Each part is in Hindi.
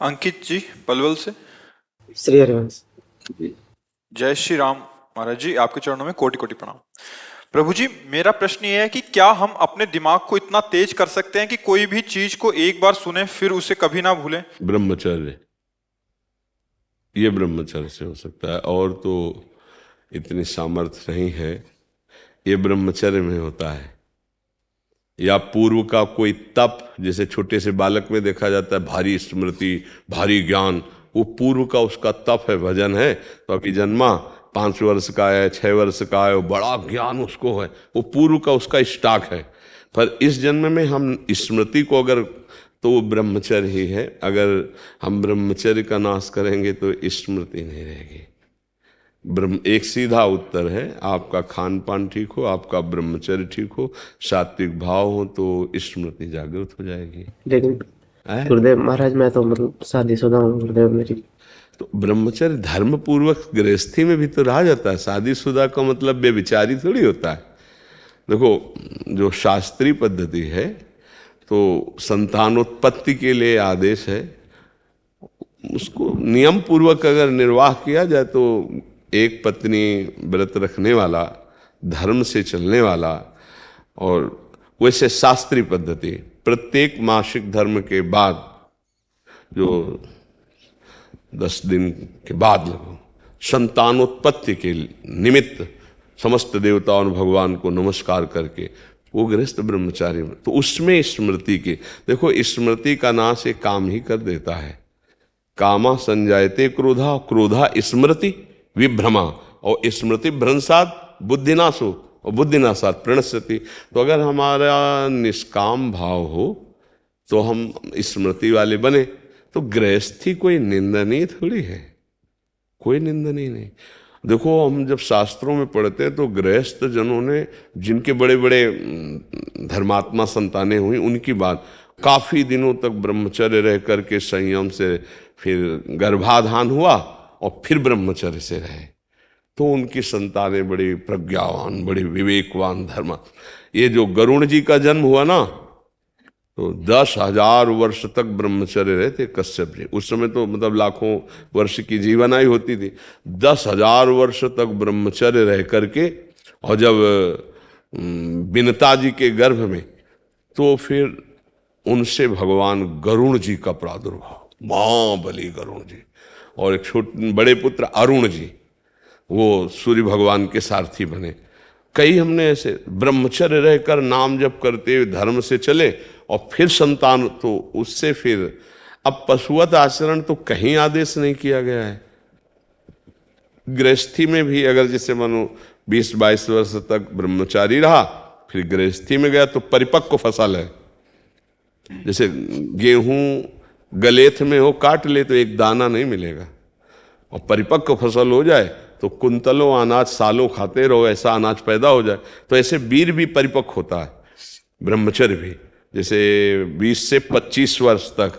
अंकित जी पलवल से। श्री हरिवंश। जय श्री राम। महाराज जी आपके चरणों में कोटि कोटि प्रणाम। प्रभु जी मेरा प्रश्न ये है कि क्या हम अपने दिमाग को इतना तेज कर सकते हैं कि कोई भी चीज को एक बार सुने फिर उसे कभी ना भूलें? ब्रह्मचर्य, ये ब्रह्मचर्य से हो सकता है, और तो इतनी सामर्थ्य नहीं है। ये ब्रह्मचर्य में होता है, या पूर्व का कोई तप, जैसे छोटे से बालक में देखा जाता है भारी स्मृति, भारी ज्ञान, वो पूर्व का उसका तप है, भजन है। तो अभी जन्मा 5 वर्ष का है, 6 वर्ष का है, वो बड़ा ज्ञान उसको है, वो पूर्व का उसका स्टॉक है। पर इस जन्म में हम स्मृति को अगर, तो वो ब्रह्मचर्य ही है। अगर हम ब्रह्मचर्य का नाश करेंगे तो स्मृति नहीं रहेगी। एक सीधा उत्तर है, आपका खान पान ठीक हो, आपका ब्रह्मचर्य ठीक हो, सात्विक भाव हो, तो स्मृति जागृत हो जाएगी। लेकिन गुरुदेव महाराज मैं तो मतलब शादीशुदा हूँ गुरुदेव मेरी। तो ब्रह्मचर्य धर्म पूर्वक गृहस्थी में भी तो रहा जाता है। शादीशुदा का मतलब बेविचारी थोड़ी होता है। देखो, जो शास्त्रीय पद्धति है तो संतानोत्पत्ति के लिए आदेश है, उसको नियम पूर्वक अगर निर्वाह किया जाए तो एक पत्नी व्रत रखने वाला, धर्म से चलने वाला, और वैसे शास्त्रीय पद्धति प्रत्येक मासिक धर्म के बाद जो 10 दिन के बाद लगो संतानोत्पत्ति के निमित्त समस्त देवताओं और भगवान को नमस्कार करके वो गृहस्थ ब्रह्मचारी में, तो उसमें स्मृति की, देखो स्मृति का नाश एक काम ही कर देता है। कामा संजायते क्रोधा, क्रोधा स्मृति विभ्रमा, और स्मृति भ्रंशात बुद्धिनाशो, और बुद्धिनाशात प्रणश्यति। तो अगर हमारा निष्काम भाव हो तो हम स्मृति वाले बने, तो गृहस्थी कोई निंदनीय थोड़ी है, कोई निंदनीय नहीं। देखो, हम जब शास्त्रों में पढ़ते हैं तो गृहस्थ जनों ने, जिनके बड़े बड़े धर्मात्मा संतानें हुई, उनकी बात, काफी दिनों तक ब्रह्मचर्य रह करके संयम से फिर गर्भाधान हुआ और फिर ब्रह्मचर्य से रहे, तो उनकी संतानें बड़ी प्रज्ञावान, बड़ी विवेकवान धर्म। ये जो गरुण जी का जन्म हुआ ना, तो 10,000 वर्ष तक ब्रह्मचर्य रहे थे कश्यप जी। उस समय तो मतलब लाखों वर्ष की जीवनायु होती थी। 10,000 वर्ष तक ब्रह्मचर्य रह करके, और जब विनता जी के गर्भ में, तो फिर उनसे भगवान गरुण जी का प्रादुर्भाव, महाबली गरुण जी, और एक छोटे बड़े पुत्र अरुण जी, वो सूर्य भगवान के सारथी बने। कई हमने ऐसे ब्रह्मचर्य रहकर नाम जप करते हुए धर्म से चले, और फिर संतान, तो उससे फिर अब पशुवत आचरण तो कहीं आदेश नहीं किया गया है। गृहस्थी में भी अगर जैसे मानो 20-22 वर्ष तक ब्रह्मचारी रहा, फिर गृहस्थी में गया तो परिपक्व फसल है। जैसे गेहूं गलेथ में हो, काट ले तो एक दाना नहीं मिलेगा, और परिपक्व फसल हो जाए तो कुंतलों अनाज सालों खाते रहो, ऐसा अनाज पैदा हो जाए। तो ऐसे वीर भी परिपक्व होता है, ब्रह्मचर्य भी। जैसे 20 से 25 वर्ष तक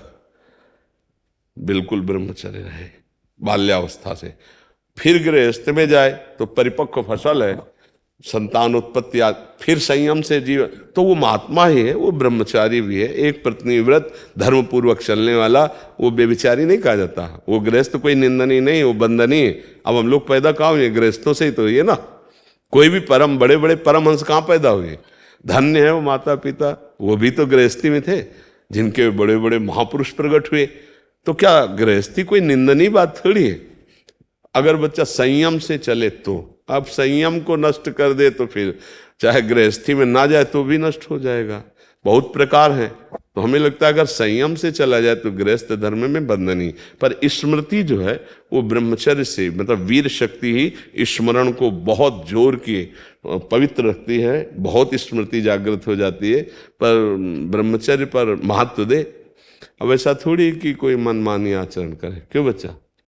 बिल्कुल ब्रह्मचर्य रहे बाल्यावस्था से, फिर गृहस्थ में जाए तो परिपक्व फसल है, संतानोत्पत्ति, फिर संयम से जीवन, तो वो महात्मा ही है, वो ब्रह्मचारी भी है। एक पत्नी व्रत धर्म पूर्वक चलने वाला, वो बेविचारी नहीं कहा जाता। वो गृहस्थ कोई निंदनीय नहीं, वो बंदनीय है। अब हम लोग पैदा कहाँ हुए? गृहस्थों से ही तो ये ना। कोई भी परम बड़े बड़े परमहंस कहाँ पैदा हुए? धन्य है वो माता पिता, वो भी तो गृहस्थी में थे, जिनके बड़े बड़े महापुरुष प्रकट हुए। तो क्या गृहस्थी कोई निंदनीय बात थोड़ी है? अगर बच्चा संयम से चले तो। अब संयम को नष्ट कर दे तो फिर चाहे गृहस्थी में ना जाए तो भी नष्ट हो जाएगा। बहुत प्रकार है, तो हमें लगता है अगर संयम से चला जाए तो गृहस्थ धर्म में बंधनी। पर स्मृति जो है वो ब्रह्मचर्य से, मतलब वीर शक्ति ही स्मरण को बहुत जोर की पवित्र रखती है, बहुत स्मृति जागृत हो जाती है। पर ब्रह्मचर्य पर महत्व दे। अब ऐसा थोड़ी कि कोई मनमानी आचरण करे। क्यों बच्चा?